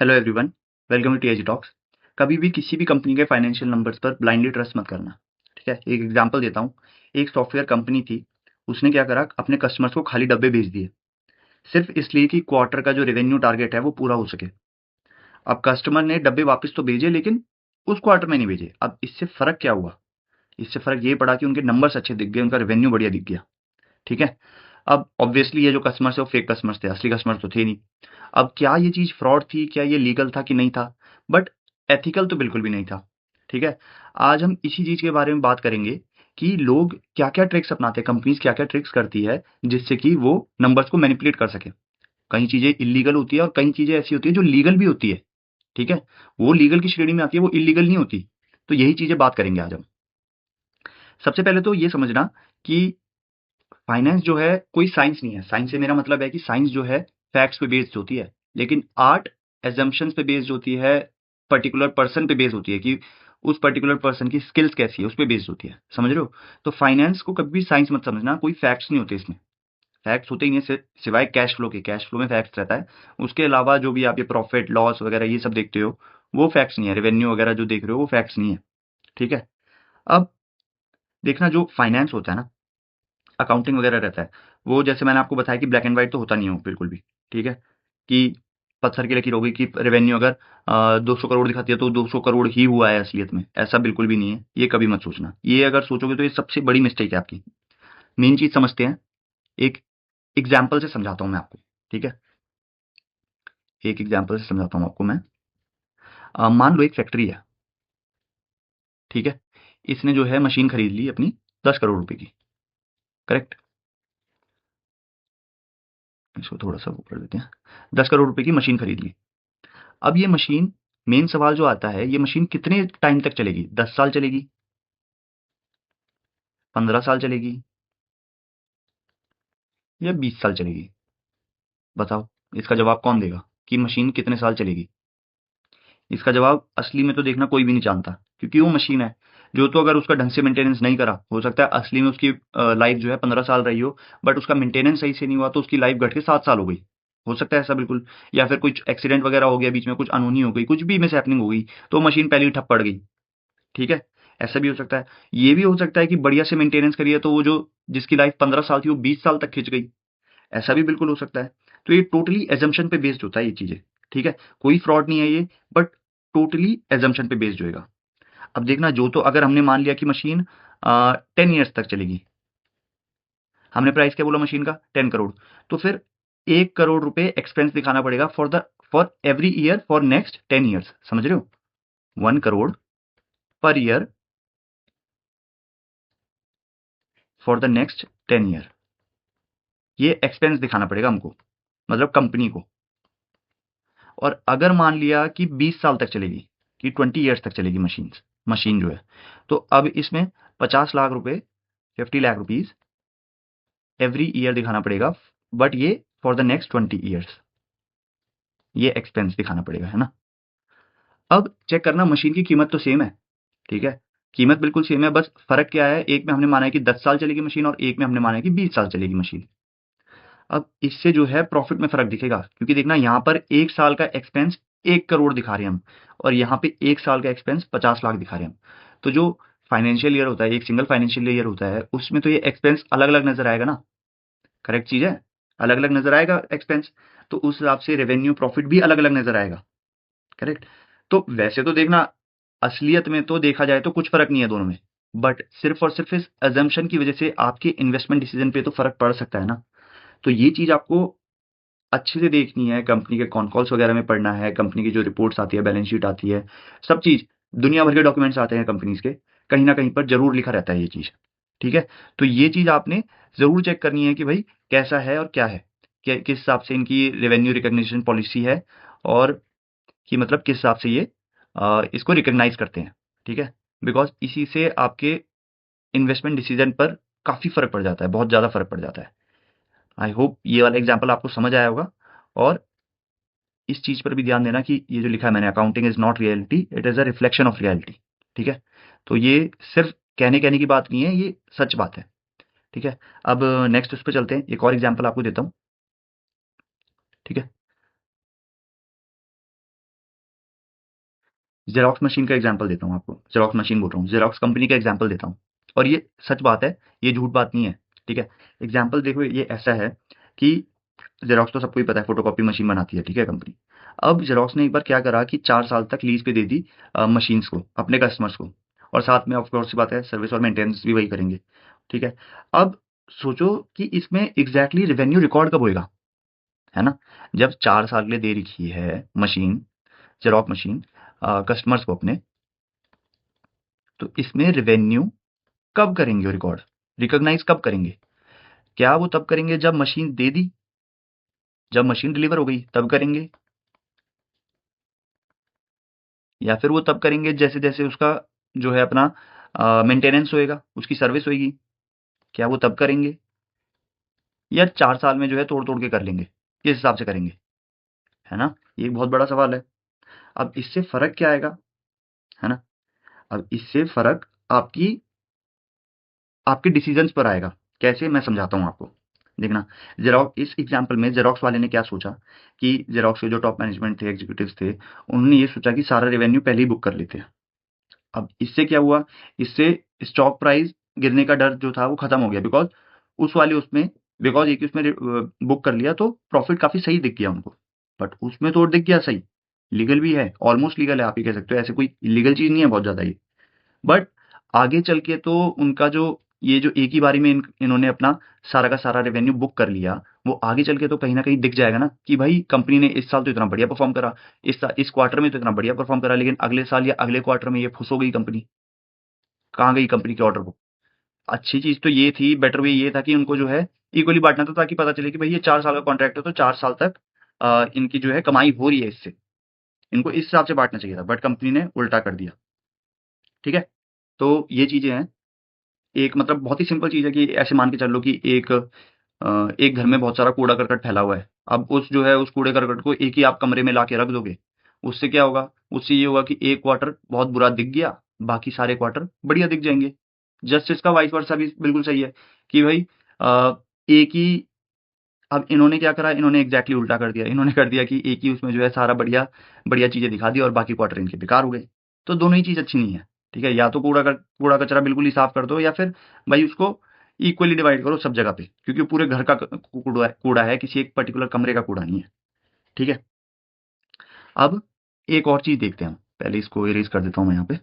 Hello everyone, welcome to TAG talks. कभी भी किसी भी कंपनी के फाइनेंशियल नंबर्स पर ब्लाइंडली ट्रस्ट मत करना। ठीक है, एक एग्जांपल देता हूँ। एक सॉफ्टवेयर कंपनी थी। उसने क्या करा, अपने कस्टमर्स को खाली डब्बे भेज दिए, सिर्फ इसलिए कि क्वार्टर का जो रेवेन्यू टारगेट है वो पूरा हो सके। अब कस्टमर ने डब्बे वापस तो भेजे, लेकिन उस क्वार्टर में नहीं भेजे। अब इससे फर्क क्या हुआ? इससे फर्क ये पड़ा कि उनके नंबर्स अच्छे दिख गए, उनका रेवेन्यू बढ़िया दिख गया। ठीक है। अब ऑब्वियसली ये जो कस्टमर्स है वो फेक कस्टमर्स थे, असली कस्टमर्स तो थे नहीं। अब क्या ये चीज़ फ्रॉड थी, क्या ये लीगल था कि नहीं था? बट एथिकल तो बिल्कुल भी नहीं था। ठीक है। आज हम इसी चीज़ के बारे में बात करेंगे कि लोग क्या-क्या ट्रिक्स अपनाते हैं, कंपनीज़ क्या-क्या ट्रिक्स करती है जिससे कि वो नंबर्स को मैनिपुलेट कर सकें। कई चीज़ें इल्लीगल होती है और कई चीज़ें ऐसी होती है जो लीगल भी होती है। ठीक है। वो लीगल की श्रेणी में आती है, वो इल्लीगल नहीं होती। तो यही चीज़ें बात करेंगे आज हम। सबसे पहले तो ये समझना कि फाइनेंस जो है कोई साइंस नहीं है। साइंस से मेरा मतलब है कि साइंस जो है फैक्ट्स पे बेस्ड होती है, लेकिन आर्ट एजम्पशंस पे बेस्ड होती है, पर्टिकुलर पर्सन पे बेस्ड होती है कि उस पर्टिकुलर पर्सन की स्किल्स कैसी है, उस पे बेस्ड होती है। समझ रहे हो? तो फाइनेंस को कभी भी साइंस मत समझना, कोई फैक्ट्स नहीं होते इसमें। फैक्ट्स होते ही नहीं है सिवाय कैश फ्लो के। कैश फ्लो में फैक्ट्स रहता है। उसके अलावा जो भी आप ये प्रॉफिट लॉस वगैरह ये सब देखते हो, वो फैक्ट्स नहीं है। रेवेन्यू वगैरह जो देख रहे हो वो फैक्ट्स नहीं है। ठीक है। अब देखना, जो फाइनेंस होता है ना, अकाउंटिंग वगैरह रहता है, वो जैसे मैंने आपको बताया कि ब्लैक एंड व्हाइट तो होता नहीं है वो बिल्कुल भी। ठीक है। कि पत्थर की लकीर होगी कि रेवेन्यू अगर 200 करोड़ दिखाती है तो 200 करोड़ ही हुआ है असलियत में। ऐसा बिल्कुल भी नहीं है, ये कभी मत सोचना। ये अगर सोचोगे तो ये सबसे बड़ी मिस्टेक है आपकी। मेन चीज़ समझते हैं। एक एग्जाम्पल से समझाता हूँ मैं आपको। ठीक है। एक एग्जाम्पल से समझाता हूँ आपको मैं। मान लो एक फैक्ट्री है। ठीक है। इसने जो है मशीन खरीद ली अपनी 10 करोड़ रुपए की। करेक्ट। इसको थोड़ा सा वो कर देते हैं। 10 करोड़ रुपए की मशीन खरीद ली। अब ये मशीन, मेन सवाल जो आता है, ये मशीन कितने टाइम तक चलेगी? 10 साल चलेगी? 15 साल चलेगी? या 20 साल चलेगी? बताओ। इसका जवाब कौन देगा कि मशीन कितने साल चलेगी? इसका जवाब असली में तो देखना कोई भी नहीं जानता, क्योंकि वो मशीन है। जो तो अगर उसका ढंग से मेंटेनेंस नहीं करा, हो सकता है असली में उसकी लाइफ जो है 15 साल रही हो, बट उसका मेंटेनेंस सही से नहीं हुआ तो उसकी लाइफ घट के 7 साल हो गई। हो सकता है ऐसा बिल्कुल। या फिर कुछ एक्सीडेंट वगैरह हो गया बीच में, कुछ अनहोनी हो गई, कुछ भी मिस हैपनिंग हो गई, तो मशीन पहले ही ठप पड़ गई। ठीक है। ऐसा भी हो सकता है। ये भी हो सकता है कि बढ़िया से मेंटेनेंस करिए तो वो जो जिसकी लाइफ 15 साल थी वो 20 साल तक खिंच गई। ऐसा भी बिल्कुल हो सकता है। तो ये टोटली एजम्पशन पे बेस्ड होता है ये चीजें। ठीक है। कोई फ्रॉड नहीं है ये, बट टोटली एजम्पशन पे बेस्ड होएगा। अब देखना, जो तो अगर हमने मान लिया कि मशीन 10 ईयर्स तक चलेगी। हमने प्राइस क्या बोला मशीन का? 10 करोड़। तो फिर 1 करोड़ रुपए एक्सपेंस दिखाना पड़ेगा for every year for next 10 years. समझ रहे हो? 1 crore per year for the next 10 year. ये एक्सपेंस दिखाना पड़ेगा हमको, मतलब कंपनी को। और अगर मान लिया कि 20 साल तक चलेगी, कि 20 ईयर्स तक चलेगी मशीन जो है, तो अब इसमें 50 लाख रुपए, 50 लाख रुपीज एवरी ईयर दिखाना पड़ेगा। बट ये फॉर द नेक्स्ट 20 ईयर्स। ये एक्सपेंस दिखाना पड़ेगा, है ना? अब चेक करना, मशीन की कीमत तो सेम है। ठीक है। कीमत बिल्कुल सेम है, बस फर्क क्या है, एक में हमने माना है कि 10 साल चलेगी मशीन और एक में हमने माना है कि 20 साल चलेगी मशीन। अब इससे जो है प्रॉफिट में फ़र्क दिखेगा, क्योंकि देखना यहाँ पर 1 साल का एक्सपेंस 1 करोड़ दिखा रहे हैं हम, और यहाँ पे 1 साल का एक्सपेंस 50 लाख दिखा रहे हैं हम। तो जो फाइनेंशियल ईयर होता है, एक सिंगल फाइनेंशियल ईयर होता है, उसमें तो ये एक्सपेंस अलग-अलग नज़र आएगा ना। करेक्ट चीज़ है? अलग-अलग नज़र आएगा एक्सपेंस। तो उस हिसाब से रेवेन्यू प्रॉफिट भी अलग-अलग नज़र आएगा। करेक्ट? तो वैसे तो देखना, असलियत में तो देखा जाए तो कुछ फ़र्क नहीं है दोनों में। बट सिर्फ़ और सिर्फ़ इस असम्पशन की वज़ह से आपके इन्वेस्टमेंट डिसीज़न पे तो फ़र्क पड़ सकता है ना। तो ये चीज़ आपको अच्छे से देखनी है, कंपनी के कॉन कॉल्स वगैरह में पढ़ना है, कंपनी की जो रिपोर्ट्स आती है, बैलेंस शीट आती है, सब चीज़, दुनिया भर के डॉक्यूमेंट्स आते हैं कंपनीज़ के, कहीं न कहीं पर ज़रूर लिखा रहता है ये चीज़। ठीक है? तो ये चीज़ आपने ज़रूर चेक करनी है कि भई कैसा है और क्या है? किस हिसाब से इनकी रेवेन्यू रिकॉग्निशन पॉलिसी है, और कि मतलब किस हिसाब से ये इसको रिकॉग्नाइज़ करते हैं। ठीक है? बिकॉज़ इसी से आपके इन्वेस्टमेंट डिसीज़न पर काफ़ी फ़र्क पड़ जाता है, बहुत ज़्यादा फ़र्क पड़ जाता है। आई होप ये वाला एग्ज़ाम्पल आपको समझ आया होगा। और इस चीज़ पर भी ध्यान देना कि ये जो लिखा है मैंने, accounting is not reality, it is a reflection of reality. ठीक है? तो ये सिर्फ़ कहने-कहने की बात नहीं है, ये सच बात है। ठीक है? अब नेक्स्ट उस पे चलते हैं, एक और एग्ज़ाम्पल आपको देता हूँ। ठीक है? जेरोक्स मशीन का एग्जांपल देता हूँ आपको, जेरोक्स मशीन बोल रहा हूँ, जेरोक्स कंपनी का एग्जांपल देता हूँ और ये सच बात है, ये झूठ बात नहीं है, ठीक है। एग्जांपल देखो, ये ऐसा है कि जेरोक्स तो सबको ही पता है फोटोकॉपी मशीन बनाती है, ठीक है, कंपनी। अब जेरोक्स ने एक बार क्या करा कि 4 साल तक लीज पे दे दी मशीन्स को अपने कस्टमर्स को, और साथ में ऑफ कोर्स बात है सर्विस और मेंटेनेंस भी वही करेंगे, ठीक है। अब सोचो कि इसमें एग्जैक्टली रेवेन्यू रिकॉर्ड कब होएगा, है ना? जब 4 साल के लिए दे रखी है मशीन, जेरोक्स मशीन कस्टमर्स को अपने, तो इसमें रेवेन्यू कब करेंगे रिकॉर्ड, रिकॉग्नाइज कब करेंगे? क्या वो तब करेंगे जब मशीन दे दी, जब मशीन डिलीवर हो गई तब करेंगे, या फिर वो तब करेंगे जैसे जैसे उसका जो है अपना मेंटेनेंस होएगा, उसकी सर्विस होएगी, क्या वो तब करेंगे, या 4 साल में जो है तोड़ तोड़ के कर लेंगे, किस हिसाब से करेंगे, है ना? ये एक बहुत बड़ा सवाल है। अब इससे फर्क क्या आएगा, है ना? अब इससे फर्क आपकी आपके डिसीजंस पर आएगा। कैसे, मैं समझाता हूँ आपको। देखना, जेरोक्स इस एग्जांपल में जेरोक्स वाले ने क्या सोचा कि जेरोक्स के जो टॉप मैनेजमेंट थे, एग्जीक्यूटिव्स थे, उन्होंने ये सोचा कि सारा रेवेन्यू पहले ही बुक कर लेते हैं। अब इससे क्या हुआ, इससे स्टॉक प्राइस गिरने का डर जो था वो खत्म हो गया, बिकॉज उस वाले उसमें, बिकॉज एक ही उसमें बुक कर लिया तो प्रॉफिट काफी सही दिख गया उनको। बट उसमें तो दिख गया सही, लीगल भी है, ऑलमोस्ट लीगल है, आप ही कह सकते हो, ऐसे कोई इलीगल चीज नहीं है बहुत ज्यादा ये। बट आगे चल के तो उनका जो ये जो एक ही बारी में इन्होंने अपना सारा का सारा रेवेन्यू बुक कर लिया, वो आगे चल के तो कहीं ना कहीं दिख जाएगा ना कि भाई कंपनी ने इस साल तो इतना बढ़िया परफॉर्म करा, इस क्वार्टर में तो इतना बढ़िया परफॉर्म करा, लेकिन अगले साल या अगले क्वार्टर में ये फुस हो गई कंपनी। कहाँ गई कंपनी की ऑर्डर बुक? अच्छी चीज तो ये थी, बेटर वे ये था कि उनको जो है इक्वली बांटना था, ताकि पता चले कि भाई ये 4 साल का कॉन्ट्रैक्ट है तो 4 साल तक इनकी जो है कमाई हो रही है इससे, इनको इस हिसाब से बांटना चाहिए था, बट कंपनी ने उल्टा कर दिया, ठीक है। तो ये चीजें हैं। एक मतलब बहुत ही सिंपल चीज़ है कि ऐसे मान के चल लो कि एक घर में बहुत सारा कूड़ा करकट फैला हुआ है। अब उस जो है उस कूड़े करकट को एक ही आप कमरे में लाके रख दोगे, उससे क्या होगा? उससे ये होगा कि एक क्वार्टर बहुत बुरा दिख गया, बाकी सारे क्वार्टर बढ़िया दिख जाएंगे। जस्टिस का वाइस वर्सा भी बिल्कुल सही है कि भाई एक ही, अब इन्होंने क्या करा, इन्होंने एग्जैक्टली उल्टा कर दिया, इन्होंने कर दिया कि एक ही उसमें जो है सारा बढ़िया बढ़िया चीजें दिखा दी और बाकी क्वार्टर इनके बेकार हो गए। तो दोनों ही चीज अच्छी नहीं है, ठीक है। या तो कूड़ा कचरा बिल्कुल ही साफ कर दो, या फिर भाई उसको इक्वली डिवाइड करो सब जगह पे, क्योंकि पूरे घर का कूड़ा है, किसी एक पर्टिकुलर कमरे का कूड़ा नहीं है, ठीक है। अब एक और चीज देखते हैं हम, पहले इसको इरेज कर देता हूं मैं यहाँ पे,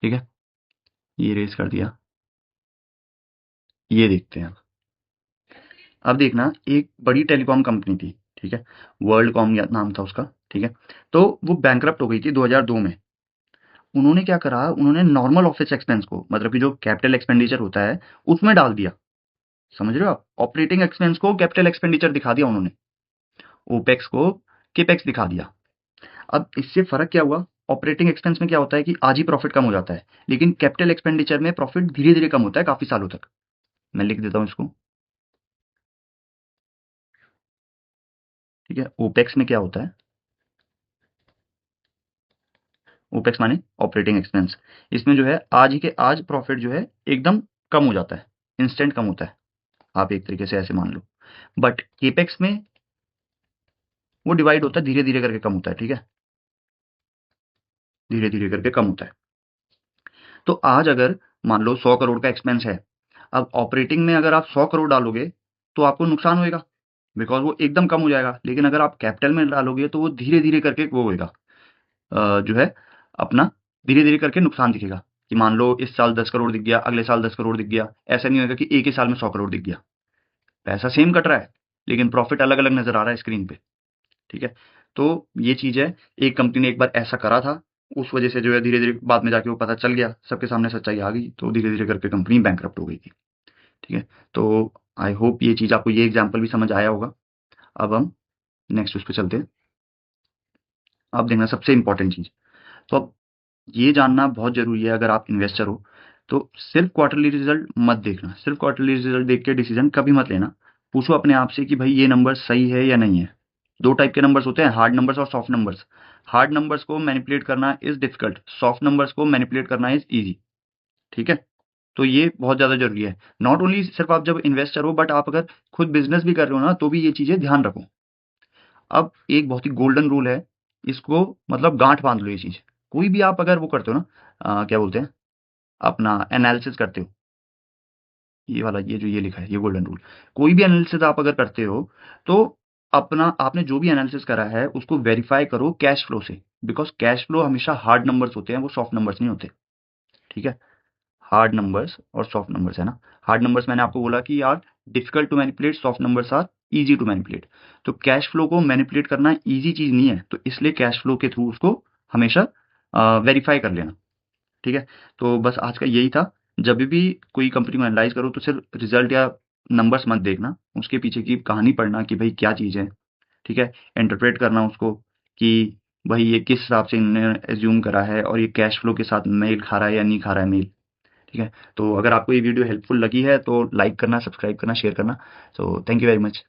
ठीक है, ये इरेज कर दिया। ये देखते हैं, अब देखना, एक बड़ी टेलीकॉम कंपनी थी, ठीक है, वर्ल्ड कॉम या नाम था उसका, ठीक है। तो वो बैंकरप्ट हो गई थी 2002 में। उन्होंने क्या करा, उन्होंने नॉर्मल ऑफिस एक्सपेंस को, मतलब कि जो कैपिटल एक्सपेंडिचर होता है, उसमें डाल दिया। समझ रहे हो आप? ऑपरेटिंग एक्सपेंस को कैपिटल एक्सपेंडिचर दिखा दिया उन्होंने, ओपेक्स को केपेक्स दिखा दिया। अब इससे फर्क क्या हुआ? ऑपरेटिंग एक्सपेंस में क्या होता है कि आज ही प्रॉफिट कम हो जाता है, लेकिन कैपिटल एक्सपेंडिचर में प्रॉफिट धीरे धीरे कम होता है काफी सालों तक। मैं लिख देता हूं इसको, ठीक है। ओपेक्स में क्या होता है, ओपेक्स माने ऑपरेटिंग एक्सपेंस, इसमें जो है आज ही के आज प्रॉफिट जो है एकदम कम हो जाता है, इंस्टेंट कम होता है, आप एक तरीके से ऐसे मान लो। बट केपेक्स में वो डिवाइड होता है, धीरे धीरे करके कम होता है, ठीक है, धीरे धीरे करके कम होता है। तो आज अगर मान लो 100 करोड़ का एक्सपेंस है, अब ऑपरेटिंग में अगर आप 100 करोड़ डालोगे तो आपको नुकसान होएगा, बिकॉज वो एकदम कम हो जाएगा। लेकिन अगर आप कैपिटल में डालोगे तो वो धीरे धीरे करके वो होएगा, जो है अपना धीरे धीरे करके नुकसान दिखेगा, कि मान लो इस साल 10 करोड़ दिख गया, अगले साल 10 करोड़ दिख गया। ऐसा नहीं होगा कि एक ही साल में 100 करोड़ दिख गया, पैसा सेम कट रहा है लेकिन प्रॉफिट अलग अलग नजर आ रहा है स्क्रीन पे, ठीक है। तो ये चीज है, एक कंपनी ने एक बार ऐसा करा था, उस वजह से जो है धीरे धीरे बाद में जाके वो पता चल गया, सबके सामने सच्चाई आ गई, तो धीरे धीरे करके कंपनी बैंकरप्ट हो गई थी, ठीक है। तो आई होप ये चीज आपको, ये एग्जाम्पल भी समझ आया होगा। अब हम नेक्स्ट उस पर चलते हैं। अब देखना सबसे इंपॉर्टेंट चीज, तो अब ये जानना बहुत जरूरी है, अगर आप इन्वेस्टर हो तो सिर्फ क्वार्टरली रिजल्ट मत देखना, सिर्फ क्वार्टरली रिजल्ट देख के डिसीजन कभी मत लेना। पूछो अपने आप से कि भाई ये नंबर सही है या नहीं है। दो टाइप के नंबर्स होते हैं, हार्ड नंबर्स और सॉफ्ट नंबर्स। हार्ड नंबर्स को मैनिपुलेट करना इज डिफिकल्ट, सॉफ्ट नंबर्स को मैनिपुलेट करना इज इजी, ठीक है। तो ये बहुत ज़्यादा ज़रूरी है। नॉट ओनली सिर्फ आप जब इन्वेस्टर हो, बट आप अगर खुद बिजनेस भी कर रहे हो ना, तो भी ये चीज़ें ध्यान रखो। अब एक बहुत ही गोल्डन रूल है, इसको मतलब गांठ बांध लो ये चीज़। कोई भी आप अगर वो करते हो ना, क्या बोलते हैं, अपना एनालिसिस करते हो, ये वाला, ये जो ये लिखा है, ये गोल्डन रूल। कोई भी एनालिसिस आप अगर करते हो, तो अपना आपने जो भी एनालिसिस करा है उसको वेरीफाई करो कैश फ्लो से, बिकॉज कैश फ्लो हमेशा हार्ड नंबर्स होते हैं, वो सॉफ्ट नंबर्स नहीं होते। ठीक है, हार्ड नंबर्स और सॉफ्ट नंबर्स है ना। हार्ड नंबर्स मैंने आपको बोला कि यार difficult to manipulate, soft numbers are easy to manipulate. तो कैश फ्लो को मैनिपुलेट करना इजी चीज़ नहीं है, तो इसलिए कैश फ्लो के थ्रू उसको हमेशा वेरीफाई कर लेना। ठीक है, तो बस आज का यही था। जब भी कोई कंपनी को एनालाइज करो तो सिर्फ रिजल्ट या नंबर्स मत देखना, उसके पीछे की कहानी पढ़ना कि भाई क्या चीज़ है। ठीक है, इंटरप्रेट करना उसको कि भाई ये किस हिसाब से इन्होंने एज्यूम करा है और ये कैश फ्लो के साथ मेल खा रहा है या नहीं खा रहा है मेल। ठीक है, तो अगर आपको ये वीडियो हेल्पफुल लगी है तो लाइक करना, सब्सक्राइब करना, शेयर करना। So thank you very much.